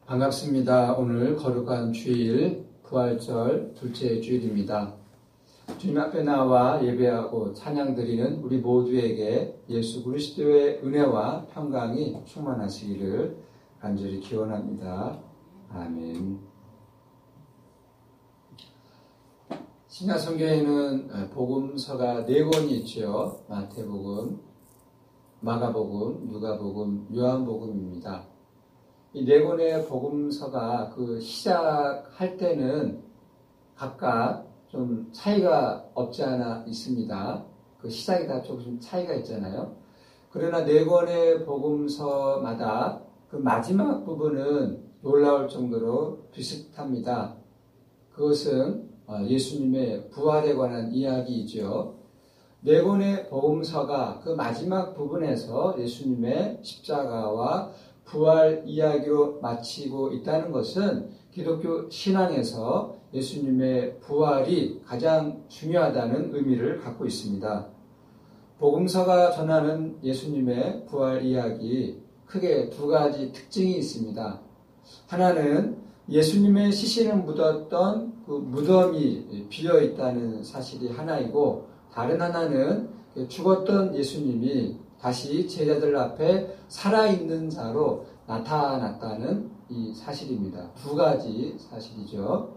반갑습니다. 오늘 거룩한 주일, 부활절 둘째 주일입니다. 주님 앞에 나와 예배하고 찬양드리는 우리 모두에게 예수 그리스도의 은혜와 평강이 충만하시기를 간절히 기원합니다. 아멘. 신약 성경에는 복음서가 4권이 있죠. 마태복음, 마가복음, 누가복음, 요한복음입니다. 이 4권의 복음서가 시작할 때는 각각 좀 차이가 없지 않아 있습니다. 시작이 다 조금 차이가 있잖아요. 그러나 4권의 복음서마다 마지막 부분은 놀라울 정도로 비슷합니다. 그것은 예수님의 부활에 관한 이야기이죠. 4권의 복음서가 마지막 부분에서 예수님의 십자가와 부활 이야기로 마치고 있다는 것은 기독교 신앙에서 예수님의 부활이 가장 중요하다는 의미를 갖고 있습니다. 복음서가 전하는 예수님의 부활 이야기 크게 2가지 특징이 있습니다. 하나는 예수님의 시신을 묻었던 무덤이 비어 있다는 사실이 하나이고, 다른 하나는 죽었던 예수님이 다시 제자들 앞에 살아있는 자로 나타났다는 이 사실입니다. 2가지 사실이죠.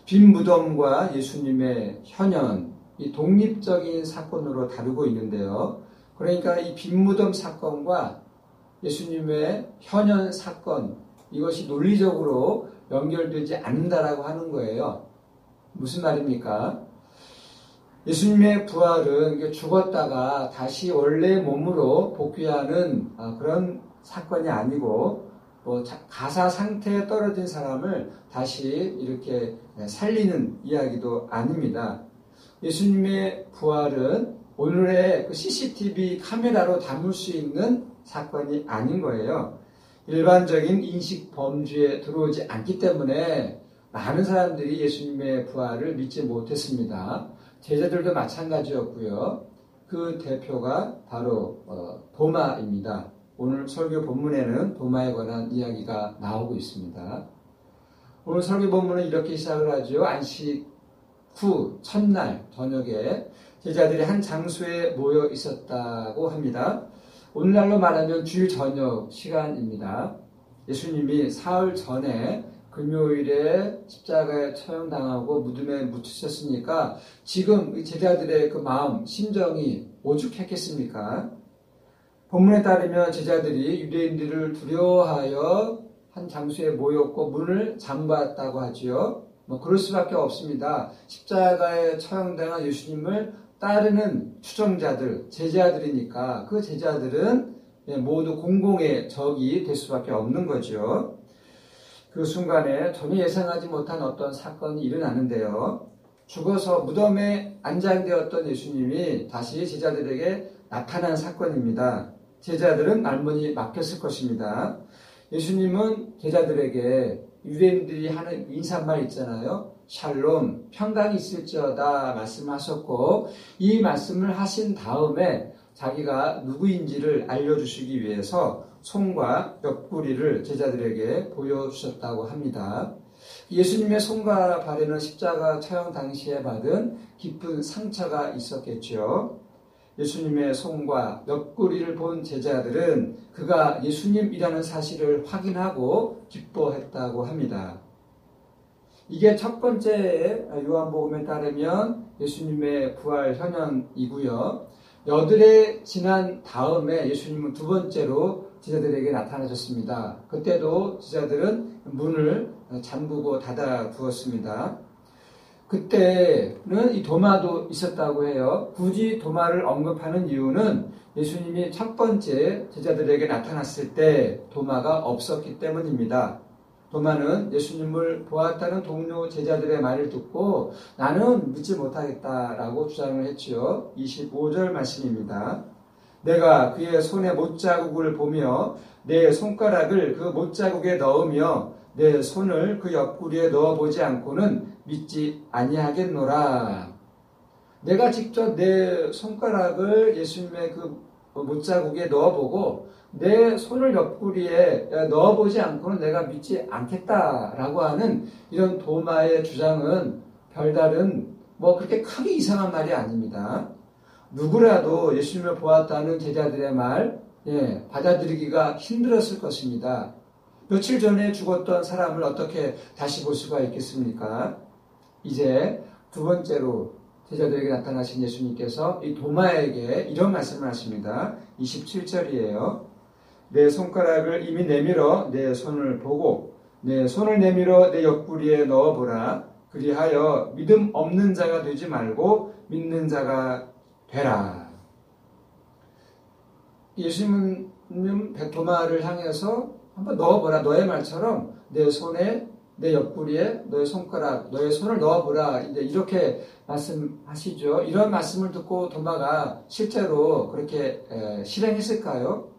빈 무덤과 예수님의 현현, 이 독립적인 사건으로 다루고 있는데요. 그러니까 이 빈 무덤 사건과 예수님의 현현 사건, 이것이 논리적으로 연결되지 않는다라고 하는 거예요. 무슨 말입니까? 예수님의 부활은 죽었다가 다시 원래 몸으로 복귀하는 그런 사건이 아니고, 가사 상태에 떨어진 사람을 다시 이렇게 살리는 이야기도 아닙니다. 예수님의 부활은 오늘의 CCTV 카메라로 담을 수 있는 사건이 아닌 거예요. 일반적인 인식 범주에 들어오지 않기 때문에 많은 사람들이 예수님의 부활을 믿지 못했습니다. 제자들도 마찬가지였고요. 그 대표가 바로 도마입니다. 오늘 설교 본문에는 도마에 관한 이야기가 나오고 있습니다. 오늘 설교 본문은 이렇게 시작을 하죠. 안식 후 첫날 저녁에 제자들이 한 장소에 모여 있었다고 합니다. 오늘날로 말하면 주일 저녁 시간입니다. 예수님이 사흘 전에 금요일에 십자가에 처형당하고 무덤에 묻히셨으니까 지금 제자들의 마음, 심정이 오죽했겠습니까? 본문에 따르면 제자들이 유대인들을 두려워하여 한 장소에 모였고 문을 잠갔다고 하지요. 그럴 수밖에 없습니다. 십자가에 처형당한 예수님을 따르는 추종자들, 제자들이니까 그 제자들은 모두 공공의 적이 될 수밖에 없는 거죠. 그 순간에 전혀 예상하지 못한 어떤 사건이 일어나는데요. 죽어서 무덤에 안장되었던 예수님이 다시 제자들에게 나타난 사건입니다. 제자들은 말문이 막혔을 것입니다. 예수님은 제자들에게 유대인들이 하는 인사말 있잖아요. 샬롬, 평강이 있을지어다 말씀하셨고, 이 말씀을 하신 다음에 자기가 누구인지를 알려주시기 위해서 손과 옆구리를 제자들에게 보여주셨다고 합니다. 예수님의 손과 발에는 십자가 처형 당시에 받은 깊은 상처가 있었겠죠. 예수님의 손과 옆구리를 본 제자들은 그가 예수님이라는 사실을 확인하고 기뻐했다고 합니다. 이게 첫 번째 요한복음에 따르면 예수님의 부활 현현이고요. 여드레 지난 다음에 예수님은 2번째로 제자들에게 나타나셨습니다. 그때도 제자들은 문을 잠그고 닫아 두었습니다. 그때는 이 도마도 있었다고 해요. 굳이 도마를 언급하는 이유는 예수님이 첫 번째 제자들에게 나타났을 때 도마가 없었기 때문입니다. 도마는 예수님을 보았다는 동료 제자들의 말을 듣고 나는 믿지 못하겠다라고 주장을 했지요. 25절 말씀입니다. 내가 그의 손에 못자국을 보며 내 손가락을 그 못자국에 넣으며 내 손을 그 옆구리에 넣어보지 않고는 믿지 아니하겠노라. 내가 직접 내 손가락을 예수님의 그 못자국에 넣어보고 내 손을 옆구리에 넣어보지 않고는 내가 믿지 않겠다라고 하는 이런 도마의 주장은 별다른 그렇게 크게 이상한 말이 아닙니다. 누구라도 예수님을 보았다는 제자들의 말 받아들이기가 힘들었을 것입니다. 며칠 전에 죽었던 사람을 어떻게 다시 볼 수가 있겠습니까? 이제 두 번째로 제자들에게 나타나신 예수님께서 이 도마에게 이런 말씀을 하십니다. 27절이에요. 내 손가락을 이미 내밀어 내 손을 보고 내 손을 내밀어 내 옆구리에 넣어보라. 그리하여 믿음 없는 자가 되지 말고 믿는 자가 되라. 예수님은 도마를 향해서 한번 넣어보라. 너의 말처럼 내 손에 내 옆구리에 너의 손가락, 너의 손을 넣어보라. 이제 이렇게 말씀하시죠. 이런 말씀을 듣고 도마가 실제로 그렇게 실행했을까요?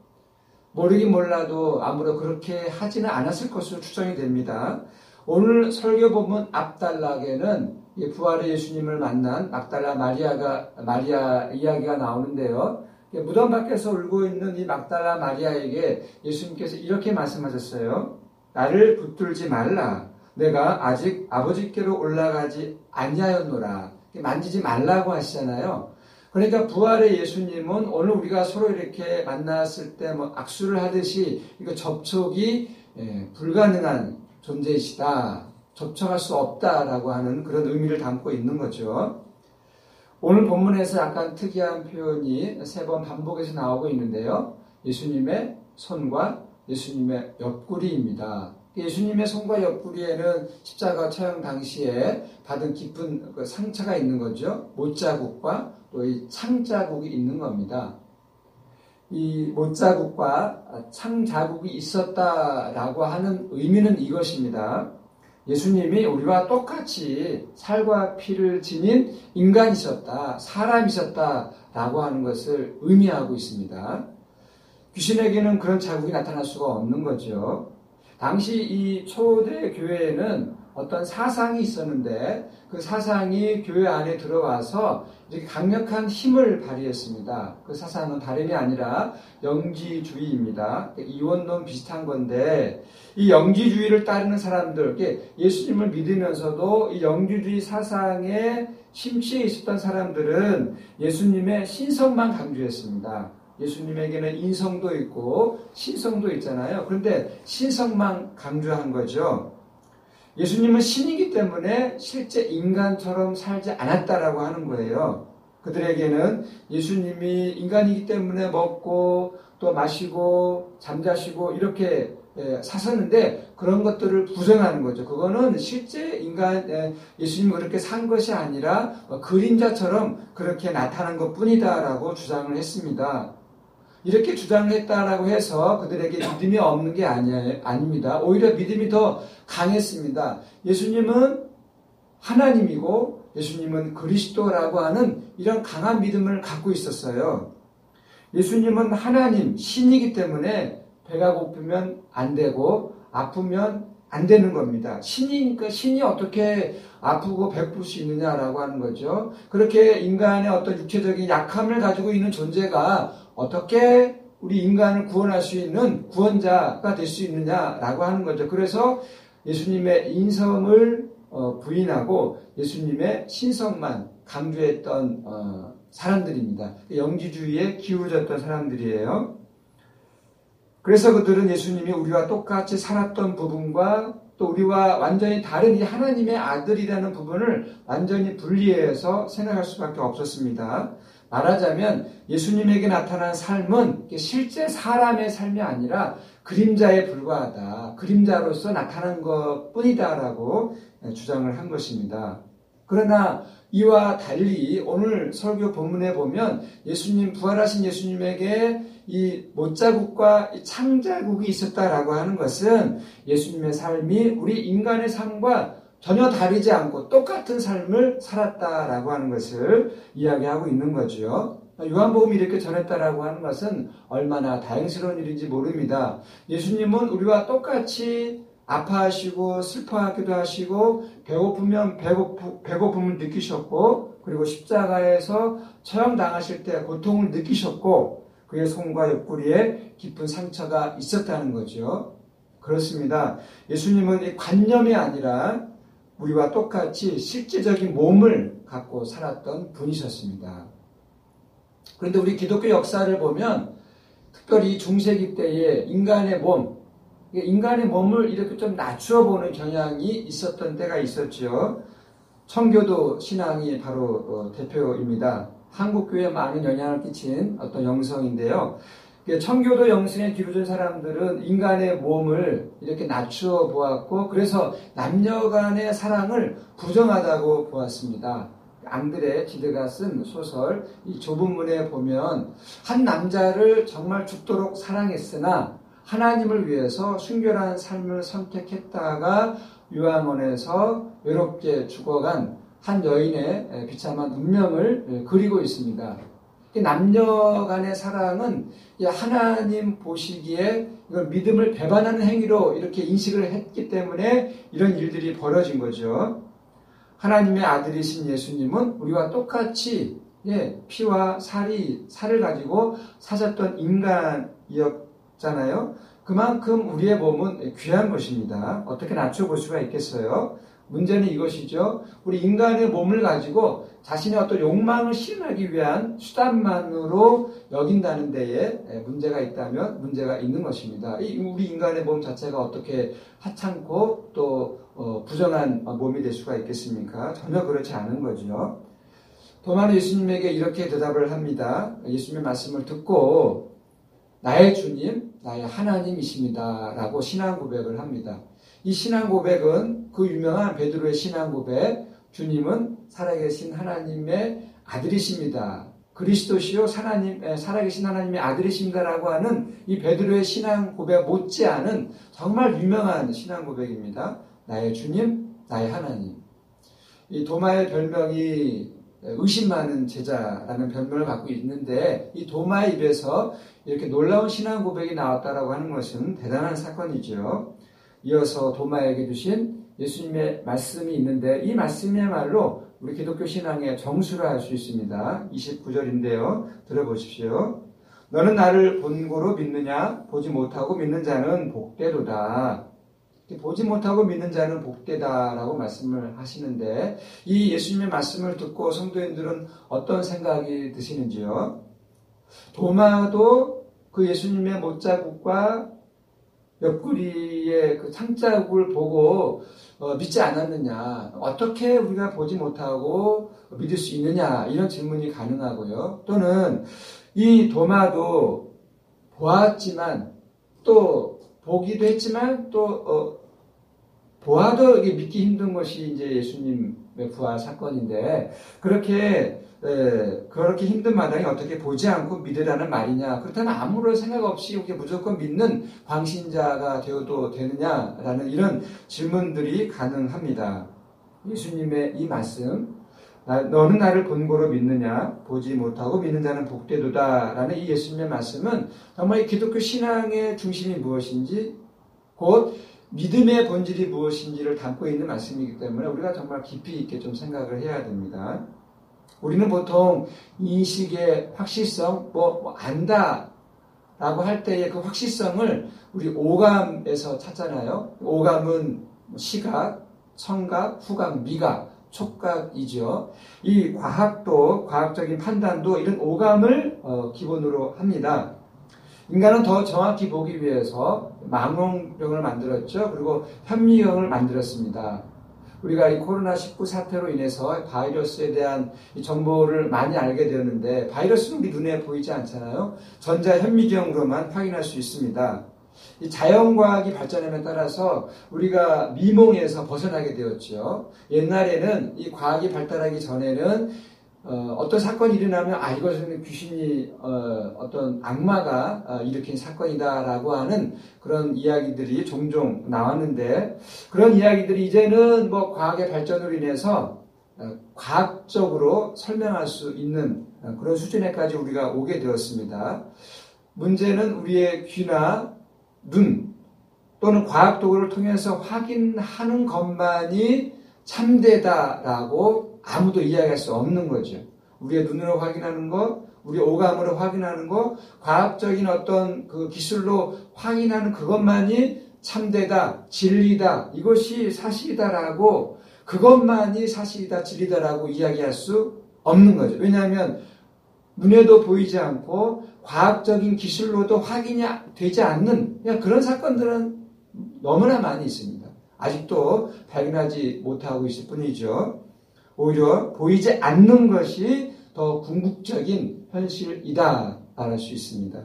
모르긴 몰라도 아무로 그렇게 하지는 않았을 것으로 추정이 됩니다. 오늘 설교 본문 앞단락에는 부활의 예수님을 만난 막달라 마리아 이야기가 나오는데요. 무덤 밖에서 울고 있는 이 막달라 마리아에게 예수님께서 이렇게 말씀하셨어요. 나를 붙들지 말라. 내가 아직 아버지께로 올라가지 아니하였노라. 만지지 말라고 하시잖아요. 그러니까 부활의 예수님은 오늘 우리가 서로 이렇게 만났을 때 악수를 하듯이 이거 접촉이 불가능한 존재이시다. 접촉할 수 없다라고 하는 그런 의미를 담고 있는 거죠. 오늘 본문에서 약간 특이한 표현이 3번 반복해서 나오고 있는데요. 예수님의 손과 예수님의 옆구리입니다. 예수님의 손과 옆구리에는 십자가 처형 당시에 받은 깊은 상처가 있는 거죠. 못자국과 또 이 창자국이 있는 겁니다. 이 못자국과 창자국이 있었다라고 하는 의미는 이것입니다. 예수님이 우리와 똑같이 살과 피를 지닌 인간이셨다, 사람이셨다라고 하는 것을 의미하고 있습니다. 귀신에게는 그런 자국이 나타날 수가 없는 거죠. 당시 이 초대 교회에는 어떤 사상이 있었는데 그 사상이 교회 안에 들어와서 이렇게 강력한 힘을 발휘했습니다. 그 사상은 다름이 아니라 영지주의입니다. 이원론 비슷한 건데 이 영지주의를 따르는 사람들, 예수님을 믿으면서도 이 영지주의 사상에 심취해 있었던 사람들은 예수님의 신성만 강조했습니다. 예수님에게는 인성도 있고 신성도 있잖아요. 그런데 신성만 강조한 거죠. 예수님은 신이기 때문에 실제 인간처럼 살지 않았다라고 하는 거예요. 그들에게는 예수님이 인간이기 때문에 먹고 또 마시고 잠자시고 이렇게 사셨는데 그런 것들을 부정하는 거죠. 그거는 실제 예수님이 그렇게 산 것이 아니라 그림자처럼 그렇게 나타난 것 뿐이다라고 주장을 했습니다. 이렇게 주장을 했다라고 해서 그들에게 믿음이 없는 게 아닙니다. 오히려 믿음이 더 강했습니다. 예수님은 하나님이고 예수님은 그리스도라고 하는 이런 강한 믿음을 갖고 있었어요. 예수님은 하나님, 신이기 때문에 배가 고프면 안 되고 아프면 안 되는 겁니다. 신이니까 신이 어떻게 아프고 배고플 수 있느냐라고 하는 거죠. 그렇게 인간의 어떤 육체적인 약함을 가지고 있는 존재가 어떻게 우리 인간을 구원할 수 있는 구원자가 될 수 있느냐라고 하는 거죠. 그래서 예수님의 인성을 부인하고 예수님의 신성만 강조했던 사람들입니다. 영지주의에 기울어졌던 사람들이에요. 그래서 그들은 예수님이 우리와 똑같이 살았던 부분과 또 우리와 완전히 다른 이 하나님의 아들이라는 부분을 완전히 분리해서 생각할 수밖에 없었습니다. 말하자면 예수님에게 나타난 삶은 실제 사람의 삶이 아니라 그림자에 불과하다. 그림자로서 나타난 것 뿐이다라고 주장을 한 것입니다. 그러나 이와 달리 오늘 설교 본문에 보면 부활하신 예수님에게 이 못자국과 이 창자국이 있었다라고 하는 것은 예수님의 삶이 우리 인간의 삶과 전혀 다르지 않고 똑같은 삶을 살았다라고 하는 것을 이야기하고 있는 거죠. 요한복음이 이렇게 전했다라고 하는 것은 얼마나 다행스러운 일인지 모릅니다. 예수님은 우리와 똑같이 아파하시고 슬퍼하기도 하시고 배고프면 배고픔을 느끼셨고 그리고 십자가에서 처형당하실 때 고통을 느끼셨고 그의 손과 옆구리에 깊은 상처가 있었다는 거죠. 그렇습니다. 예수님은 이 관념이 아니라 우리와 똑같이 실제적인 몸을 갖고 살았던 분이셨습니다. 그런데 우리 기독교 역사를 보면 특별히 중세기 때에 인간의 몸을 이렇게 좀 낮추어 보는 경향이 있었던 때가 있었죠. 청교도 신앙이 바로 대표입니다. 한국교회에 많은 영향을 끼친 어떤 영성인데요. 청교도 영성에 기울어진 사람들은 인간의 몸을 이렇게 낮추어 보았고, 그래서 남녀 간의 사랑을 부정하다고 보았습니다. 앙드레 지드가 쓴 소설 이 좁은 문에 보면 한 남자를 정말 죽도록 사랑했으나 하나님을 위해서 순결한 삶을 선택했다가 유황원에서 외롭게 죽어간 한 여인의 비참한 운명을 그리고 있습니다. 남녀 간의 사랑은 하나님 보시기에 이걸 믿음을 배반하는 행위로 이렇게 인식을 했기 때문에 이런 일들이 벌어진 거죠. 하나님의 아들이신 예수님은 우리와 똑같이 피와 살을 가지고 사셨던 인간이었잖아요. 그만큼 우리의 몸은 귀한 것입니다. 어떻게 낮춰볼 수가 있겠어요? 문제는 이것이죠. 우리 인간의 몸을 가지고 자신의 어떤 욕망을 실현하기 위한 수단만으로 여긴다는 데에 문제가 있다면 문제가 있는 것입니다. 우리 인간의 몸 자체가 어떻게 하찮고 또 부정한 몸이 될 수가 있겠습니까? 전혀 그렇지 않은 거죠. 도마는 예수님에게 이렇게 대답을 합니다. 예수님의 말씀을 듣고 나의 주님, 나의 하나님이십니다. 라고 신앙 고백을 합니다. 이 신앙 고백은 그 유명한 베드로의 신앙 고백, 주님은 살아계신 하나님의 아들이십니다. 그리스도시요 살아계신 하나님의 아들이십니다라고 하는 이 베드로의 신앙 고백 못지않은 정말 유명한 신앙 고백입니다. 나의 주님, 나의 하나님. 이 도마의 별명이 의심 많은 제자라는 별명을 갖고 있는데 이 도마의 입에서 이렇게 놀라운 신앙 고백이 나왔다라고 하는 것은 대단한 사건이죠. 이어서 도마에게 주신 예수님의 말씀이 있는데 이 말씀이야말로 우리 기독교 신앙의 정수를 알 수 있습니다. 29절인데요. 들어보십시오. 너는 나를 본고로 믿느냐? 보지 못하고 믿는 자는 복되도다. 보지 못하고 믿는 자는 복되다라고 말씀을 하시는데 이 예수님의 말씀을 듣고 성도인들은 어떤 생각이 드시는지요? 도마도 그 예수님의 못자국과 옆구리의 그 상자국을 보고 믿지 않았느냐? 어떻게 우리가 보지 못하고 믿을 수 있느냐? 이런 질문이 가능하고요. 또는 이 도마도 보았지만 또 보기도 했지만 또 보아도 이게 믿기 힘든 것이 이제 예수님의 부활 사건인데 그렇게 힘든 마당에 어떻게 보지 않고 믿으라는 말이냐? 그렇다면 아무런 생각 없이 이렇게 무조건 믿는 광신자가 되어도 되느냐라는 이런 질문들이 가능합니다. 예수님의 이 말씀, 너는 나를 본고로 믿느냐? 보지 못하고 믿는 자는 복되도다라는 이 예수님의 말씀은 정말 이 기독교 신앙의 중심이 무엇인지 곧 믿음의 본질이 무엇인지를 담고 있는 말씀이기 때문에 우리가 정말 깊이 있게 좀 생각을 해야 됩니다. 우리는 보통 인식의 확실성, 안다 라고 할 때의 그 확실성을 우리 오감에서 찾잖아요. 오감은 시각, 청각, 후각, 미각, 촉각이죠. 이 과학도, 과학적인 판단도 이런 오감을 기본으로 합니다. 인간은 더 정확히 보기 위해서 망원경을 만들었죠. 그리고 현미경을 만들었습니다. 우리가 이 코로나19 사태로 인해서 바이러스에 대한 이 정보를 많이 알게 되었는데 바이러스는 우리 눈에 보이지 않잖아요. 전자현미경으로만 확인할 수 있습니다. 이 자연과학이 발전함에 따라서 우리가 미몽에서 벗어나게 되었죠. 옛날에는 이 과학이 발달하기 전에는 어떤 사건이 일어나면 이것은 귀신이 어떤 악마가 일으킨 사건이다라고 하는 그런 이야기들이 종종 나왔는데 그런 이야기들이 이제는 과학의 발전으로 인해서 과학적으로 설명할 수 있는 그런 수준에까지 우리가 오게 되었습니다. 문제는 우리의 귀나 눈 또는 과학 도구를 통해서 확인하는 것만이 참되다라고 아무도 이야기할 수 없는 거죠. 우리의 눈으로 확인하는 것, 우리 오감으로 확인하는 거, 과학적인 어떤 그 기술로 확인하는 그것만이 참되다, 진리다, 이것이 사실이다라고, 그것만이 사실이다, 진리다라고 이야기할 수 없는 거죠. 왜냐하면 눈에도 보이지 않고 과학적인 기술로도 확인이 되지 않는 그냥 그런 사건들은 너무나 많이 있습니다. 아직도 발견하지 못하고 있을 뿐이죠. 오히려 보이지 않는 것이 더 궁극적인 현실이다 말할 수 있습니다.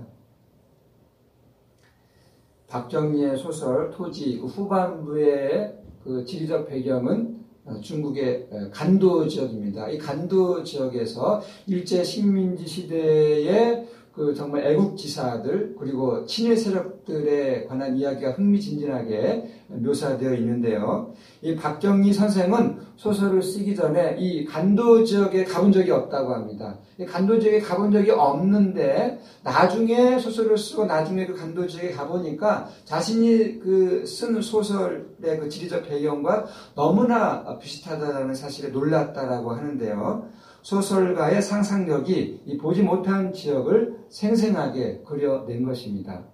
박정희의 소설 토지 후반부의 그 지리적 배경은 중국의 간도 지역입니다. 이 간도 지역에서 일제 식민지 시대의 그 정말 애국지사들 그리고 친일 세력들에 관한 이야기가 흥미진진하게 묘사되어 있는데요. 이 박정희 선생은 소설을 쓰기 전에 이 간도 지역에 가본 적이 없다고 합니다. 이 간도 지역에 가본 적이 없는데 나중에 소설을 쓰고 나중에 그 간도 지역에 가보니까 자신이 그 쓴 소설의 그 지리적 배경과 너무나 비슷하다는 사실에 놀랐다라고 하는데요. 소설가의 상상력이 이 보지 못한 지역을 생생하게 그려낸 것입니다.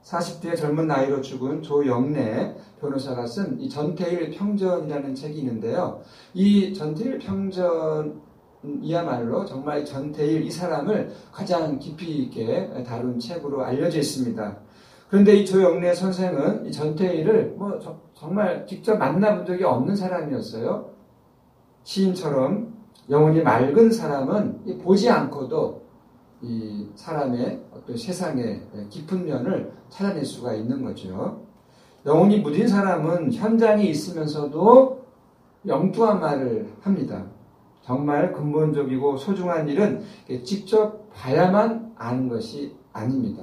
40대 젊은 나이로 죽은 조영래 변호사가 쓴 이 전태일 평전이라는 책이 있는데요. 이 전태일 평전이야말로 정말 전태일 이 사람을 가장 깊이 있게 다룬 책으로 알려져 있습니다. 그런데 이 조영래 선생은 이 전태일을 정말 직접 만나본 적이 없는 사람이었어요. 시인처럼 영혼이 맑은 사람은 보지 않고도 이 사람의 어떤 세상의 깊은 면을 찾아낼 수가 있는 거죠. 영혼이 무딘 사람은 현장에 있으면서도 엉뚱한 말을 합니다. 정말 근본적이고 소중한 일은 직접 봐야만 아는 것이 아닙니다.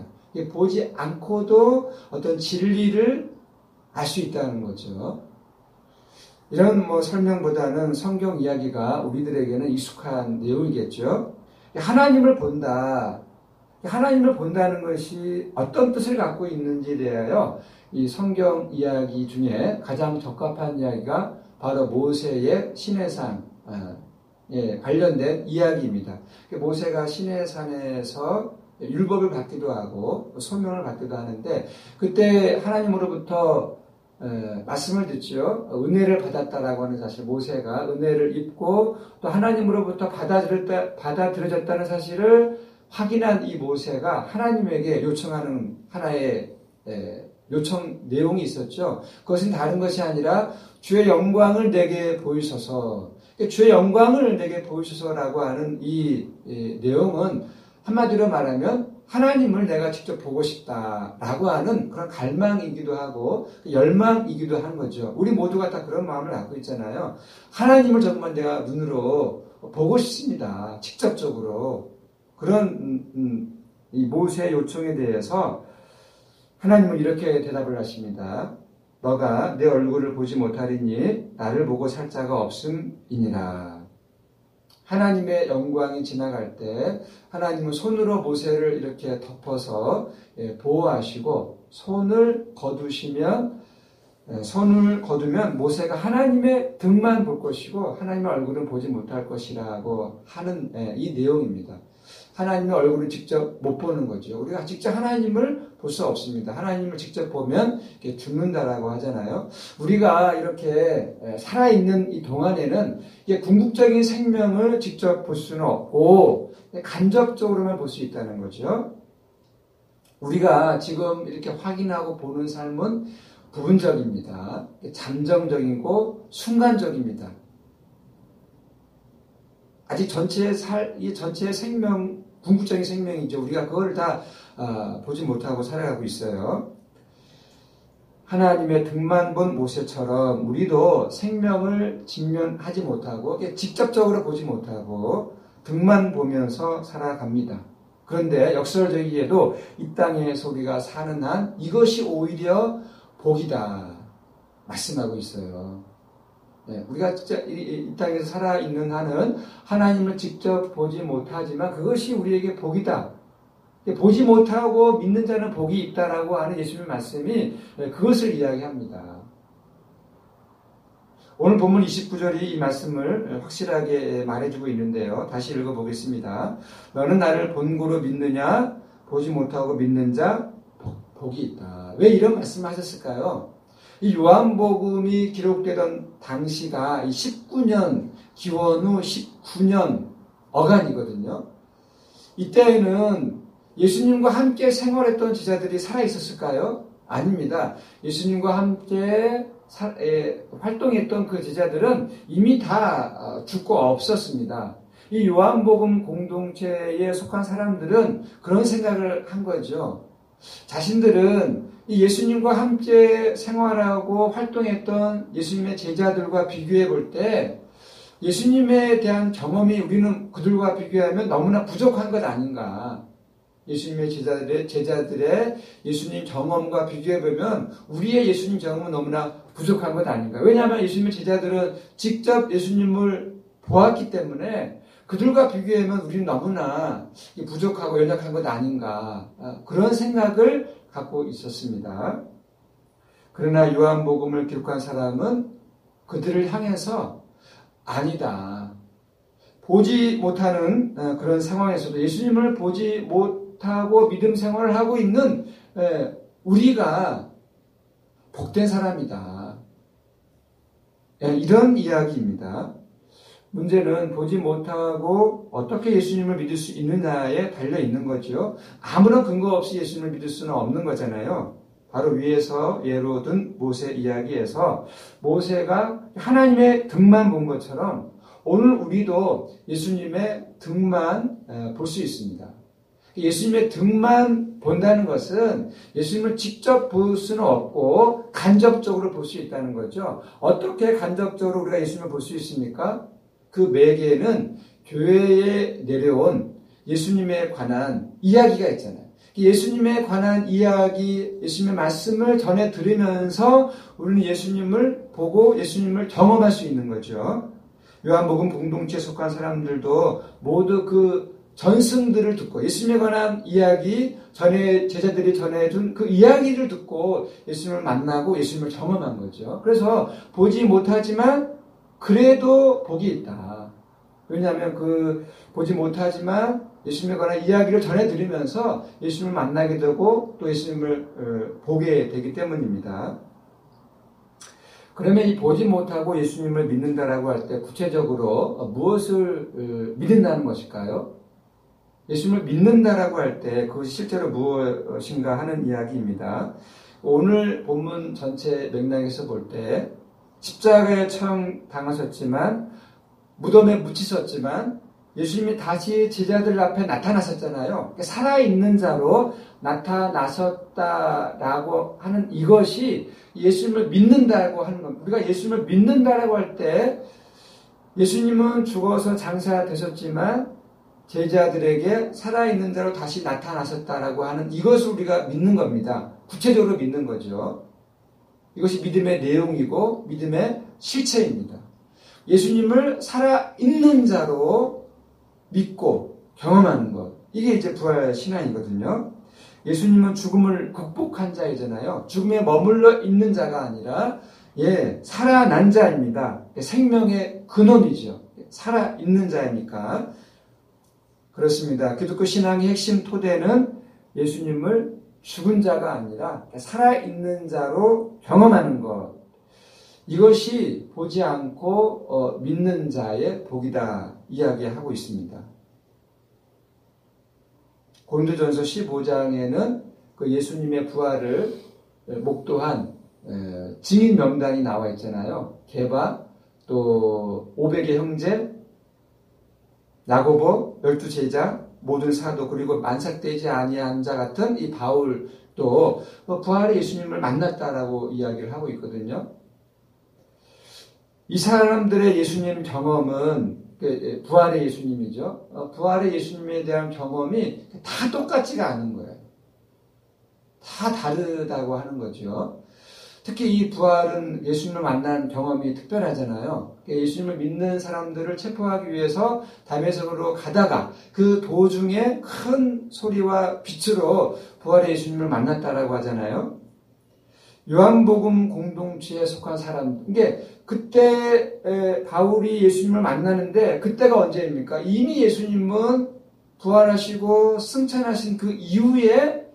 보지 않고도 어떤 진리를 알 수 있다는 거죠. 이런 설명보다는 성경 이야기가 우리들에게는 익숙한 내용이겠죠. 하나님을 본다. 하나님을 본다는 것이 어떤 뜻을 갖고 있는지에 대하여 이 성경 이야기 중에 가장 적합한 이야기가 바로 모세의 시내산 관련된 이야기입니다. 모세가 시내산에서 율법을 받기도 하고 소명을 받기도 하는데 그때 하나님으로부터 말씀을 듣죠. 은혜를 받았다라고 하는 사실, 모세가 은혜를 입고 또 하나님으로부터 받아들여졌다는 사실을 확인한 이 모세가 하나님에게 요청하는 하나의 요청 내용이 있었죠. 그것은 다른 것이 아니라 주의 영광을 내게 보이소서. 주의 영광을 내게 보이소서라고 하는 이 내용은 한마디로 말하면 하나님을 내가 직접 보고 싶다라고 하는 그런 갈망이기도 하고 열망이기도 한 거죠. 우리 모두가 다 그런 마음을 갖고 있잖아요. 하나님을 정말 내가 눈으로 보고 싶습니다. 직접적으로. 그런 이 모세의 요청에 대해서 하나님은 이렇게 대답을 하십니다. 너가 내 얼굴을 보지 못하리니 나를 보고 살 자가 없음이니라. 하나님의 영광이 지나갈 때 하나님은 손으로 모세를 이렇게 덮어서 보호하시고 손을 거두면 모세가 하나님의 등만 볼 것이고 하나님의 얼굴은 보지 못할 것이라고 하는 이 내용입니다. 하나님의 얼굴을 직접 못 보는 거죠. 우리가 직접 하나님을 볼 수 없습니다. 하나님을 직접 보면 죽는다라고 하잖아요. 우리가 이렇게 살아있는 이 동안에는 궁극적인 생명을 직접 볼 수는 없고 간접적으로만 볼 수 있다는 거죠. 우리가 지금 이렇게 확인하고 보는 삶은 부분적입니다. 잠정적이고 순간적입니다. 아직 전체의 생명, 궁극적인 생명이죠. 우리가 그걸 다 보지 못하고 살아가고 있어요. 하나님의 등만 본 모세처럼 우리도 생명을 직면하지 못하고 직접적으로 보지 못하고 등만 보면서 살아갑니다. 그런데 역설적이게도 이 땅에서 우리가 사는 한 이것이 오히려 복이다 말씀하고 있어요. 우리가 진짜 이 땅에서 살아있는 한은 하나님을 직접 보지 못하지만 그것이 우리에게 복이다. 보지 못하고 믿는 자는 복이 있다라고 하는 예수님의 말씀이 그것을 이야기합니다. 오늘 본문 29절이 이 말씀을 확실하게 말해주고 있는데요. 다시 읽어보겠습니다. 너는 나를 본고로 믿느냐? 보지 못하고 믿는 자 복이 있다. 왜 이런 말씀을 하셨을까요? 이 요한복음이 기록되던 당시가 19년, 기원 후 19년 어간이거든요. 이때에는 예수님과 함께 생활했던 제자들이 살아있었을까요? 아닙니다. 예수님과 함께 활동했던 그 제자들은 이미 다 죽고 없었습니다. 이 요한복음 공동체에 속한 사람들은 그런 생각을 한 거죠. 자신들은 이 예수님과 함께 생활하고 활동했던 예수님의 제자들과 비교해 볼 때 예수님에 대한 경험이 우리는 그들과 비교하면 너무나 부족한 것 아닌가. 예수님의 제자들의 예수님 경험과 비교해보면 우리의 예수님 경험은 너무나 부족한 것 아닌가. 왜냐하면 예수님의 제자들은 직접 예수님을 보았기 때문에 그들과 비교하면 우리는 너무나 부족하고 연약한 것 아닌가. 그런 생각을 갖고 있었습니다. 그러나 요한복음을 기록한 사람은 그들을 향해서 아니다. 보지 못하는 그런 상황에서도 예수님을 보지 못하고 믿음 생활을 하고 있는 우리가 복된 사람이다. 이런 이야기입니다. 문제는 보지 못하고 어떻게 예수님을 믿을 수 있느냐에 달려 있는 거죠. 아무런 근거 없이 예수님을 믿을 수는 없는 거잖아요. 바로 위에서 예로 든 모세 이야기에서 모세가 하나님의 등만 본 것처럼 오늘 우리도 예수님의 등만 볼 수 있습니다. 예수님의 등만 본다는 것은 예수님을 직접 볼 수는 없고 간접적으로 볼 수 있다는 거죠. 어떻게 간접적으로 우리가 예수님을 볼 수 있습니까? 그 매개는 교회에 내려온 예수님에 관한 이야기가 있잖아요. 예수님에 관한 이야기, 예수님의 말씀을 전해 들으면서 우리는 예수님을 보고 예수님을 경험할 수 있는 거죠. 요한복음 공동체에 속한 사람들도 모두 그 전승들을 듣고 예수님에 관한 이야기, 제자들이 전해준 그 이야기를 듣고 예수님을 만나고 예수님을 경험한 거죠. 그래서 보지 못하지만 그래도 복이 있다. 왜냐하면 보지 못하지만 예수님에 관한 이야기를 전해드리면서 예수님을 만나게 되고 또 예수님을 보게 되기 때문입니다. 그러면 이 보지 못하고 예수님을 믿는다라고 할 때 구체적으로 무엇을 믿는다는 것일까요? 예수님을 믿는다라고 할 때 그것이 실제로 무엇인가 하는 이야기입니다. 오늘 본문 전체 맥락에서 볼 때 십자가에 처형당하셨지만 무덤에 묻히셨지만 예수님이 다시 제자들 앞에 나타나셨잖아요. 살아있는 자로 나타나셨다라고 하는 이것이 예수님을 믿는다고 하는 겁니다. 우리가 예수님을 믿는다라고 할 때 예수님은 죽어서 장사되셨지만 제자들에게 살아있는 자로 다시 나타나셨다라고 하는 이것을 우리가 믿는 겁니다. 구체적으로 믿는 거죠. 이것이 믿음의 내용이고 믿음의 실체입니다. 예수님을 살아있는 자로 믿고 경험하는 것. 이게 이제 부활 신앙이거든요. 예수님은 죽음을 극복한 자이잖아요. 죽음에 머물러 있는 자가 아니라 살아난 자입니다. 생명의 근원이죠. 살아있는 자이니까. 그렇습니다. 기독교 신앙의 핵심 토대는 예수님을 죽은 자가 아니라 살아있는 자로 경험하는 것. 이것이 보지 않고 믿는 자의 복이다 이야기하고 있습니다. 고린도전서 15장에는 그 예수님의 부활을 목도한 증인 명단이 나와 있잖아요. 게바, 또 500의 형제, 야고보, 12제자, 모든 사도, 그리고 만삭되지 아니한 자 같은 이 바울도 부활의 예수님을 만났다라고 이야기를 하고 있거든요. 이 사람들의 예수님 경험은 부활의 예수님이죠. 부활의 예수님에 대한 경험이 다 똑같지가 않은 거예요. 다 다르다고 하는 거죠. 특히 이 부활은 예수님을 만난 경험이 특별하잖아요. 예수님을 믿는 사람들을 체포하기 위해서 다메섹으로 가다가 그 도중에 큰 소리와 빛으로 부활의 예수님을 만났다라고 하잖아요. 요한복음 공동체에 속한 사람, 이게 그때 바울이 예수님을 만나는데 그때가 언제입니까? 이미 예수님은 부활하시고 승천하신 그 이후에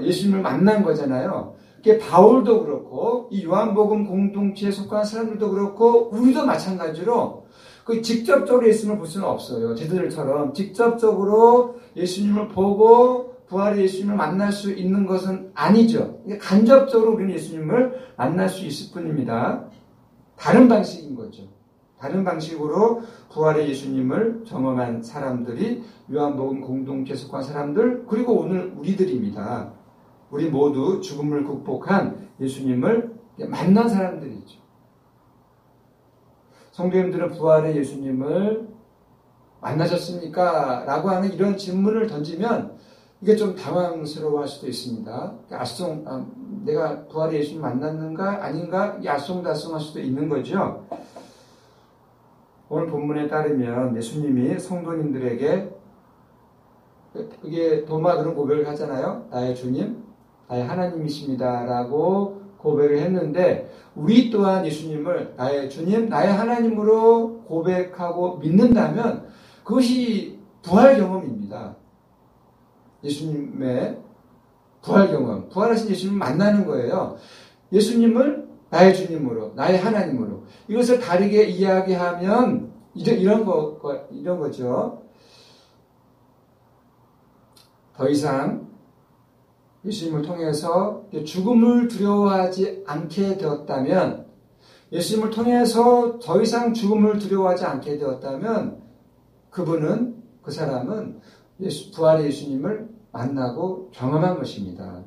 예수님을 만난 거잖아요. 그게 바울도 그렇고 이 요한복음 공동체에 속한 사람들도 그렇고 우리도 마찬가지로 그 직접적으로 예수님을 볼 수는 없어요. 제자들처럼 직접적으로 예수님을 보고 부활의 예수님을 만날 수 있는 것은 아니죠. 간접적으로 우리는 예수님을 만날 수 있을 뿐입니다. 다른 방식인 거죠. 다른 방식으로 부활의 예수님을 경험한 사람들이 요한복음 공동체에 속한 사람들, 그리고 오늘 우리들입니다. 우리 모두 죽음을 극복한 예수님을 만난 사람들이죠. 성도님들은 부활의 예수님을 만나셨습니까? 라고 하는 이런 질문을 던지면 이게 좀 당황스러워 할 수도 있습니다. 내가 부활의 예수님 만났는가? 아닌가? 알쏭달쏭할 수도 있는 거죠. 오늘 본문에 따르면 예수님이 성도님들에게 이게 도마 그런 고백을 하잖아요. 나의 주님, 나의 하나님이십니다. 라고 고백을 했는데 우리 또한 예수님을 나의 주님, 나의 하나님으로 고백하고 믿는다면 그것이 부활 경험입니다. 예수님의 부활 경험, 부활하신 예수님을 만나는 거예요. 예수님을 나의 주님으로, 나의 하나님으로. 이것을 다르게 이야기하면 이런 거죠. 더 이상 예수님을 통해서 죽음을 두려워하지 않게 되었다면, 예수님을 통해서 더 이상 죽음을 두려워하지 않게 되었다면, 그 사람은 부활의 예수님을 만나고 경험한 것입니다.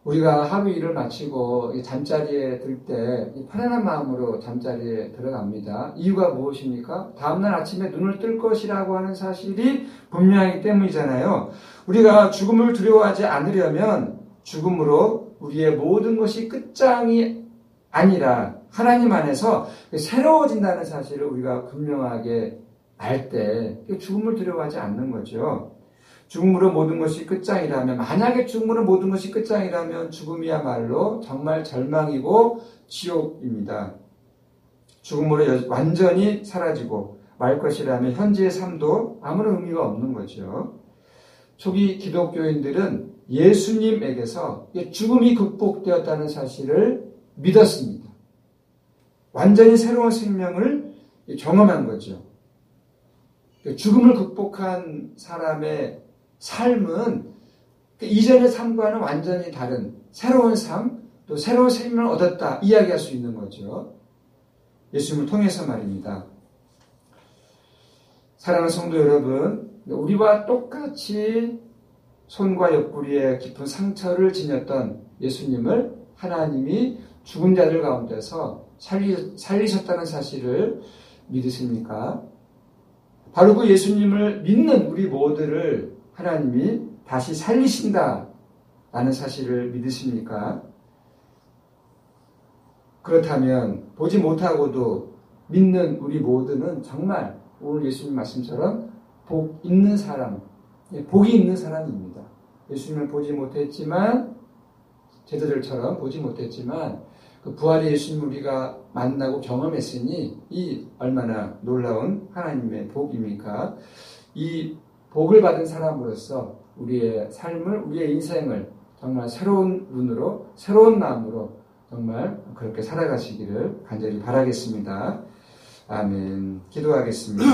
우리가 하루 일을 마치고 잠자리에 들 때 편안한 마음으로 잠자리에 들어갑니다. 이유가 무엇입니까? 다음날 아침에 눈을 뜰 것이라고 하는 사실이 분명하기 때문이잖아요. 우리가 죽음을 두려워하지 않으려면 죽음으로 우리의 모든 것이 끝장이 아니라 하나님 안에서 새로워진다는 사실을 우리가 분명하게 알 때 죽음을 두려워하지 않는 거죠. 죽음으로 모든 것이 끝장이라면, 만약에 죽음으로 모든 것이 끝장이라면 죽음이야말로 정말 절망이고 지옥입니다. 죽음으로 완전히 사라지고 말 것이라면 현재의 삶도 아무런 의미가 없는 거죠. 초기 기독교인들은 예수님에게서 죽음이 극복되었다는 사실을 믿었습니다. 완전히 새로운 생명을 경험한 거죠. 죽음을 극복한 사람의 삶은 이전의 삶과는 완전히 다른 새로운 삶, 또 새로운 생명을 얻었다 이야기할 수 있는 거죠. 예수님을 통해서 말입니다. 사랑하는 성도 여러분, 우리와 똑같이 손과 옆구리에 깊은 상처를 지녔던 예수님을 하나님이 죽은 자들 가운데서 살리셨다는 사실을 믿으십니까? 바로 그 예수님을 믿는 우리 모두를 하나님이 다시 살리신다라는 사실을 믿으십니까? 그렇다면 보지 못하고도 믿는 우리 모두는 정말 오늘 예수님 말씀처럼 복 있는 사람, 복이 있는 사람입니다. 예수님을 보지 못했지만, 제자들처럼 보지 못했지만 그 부활의 예수님을 우리가 만나고 경험했으니 이 얼마나 놀라운 하나님의 복입니까? 이 복을 받은 사람으로서 우리의 삶을, 우리의 인생을 정말 새로운 눈으로, 새로운 마음으로 정말 그렇게 살아가시기를 간절히 바라겠습니다. 아멘. 기도하겠습니다.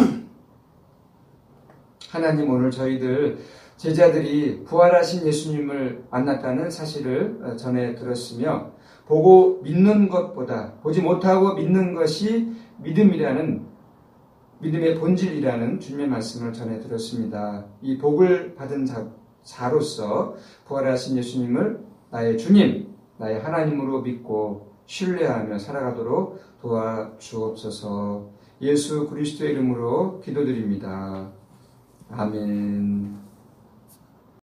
하나님, 오늘 저희들 제자들이 부활하신 예수님을 만났다는 사실을 전해 들었으며, 보고 믿는 것보다 보지 못하고 믿는 것이 믿음의 본질이라는 주님의 말씀을 전해 들었습니다. 이 복을 받은 자로서 부활하신 예수님을 나의 주님, 나의 하나님으로 믿고 신뢰하며 살아가도록 도와주옵소서. 예수 그리스도의 이름으로 기도드립니다. 아멘.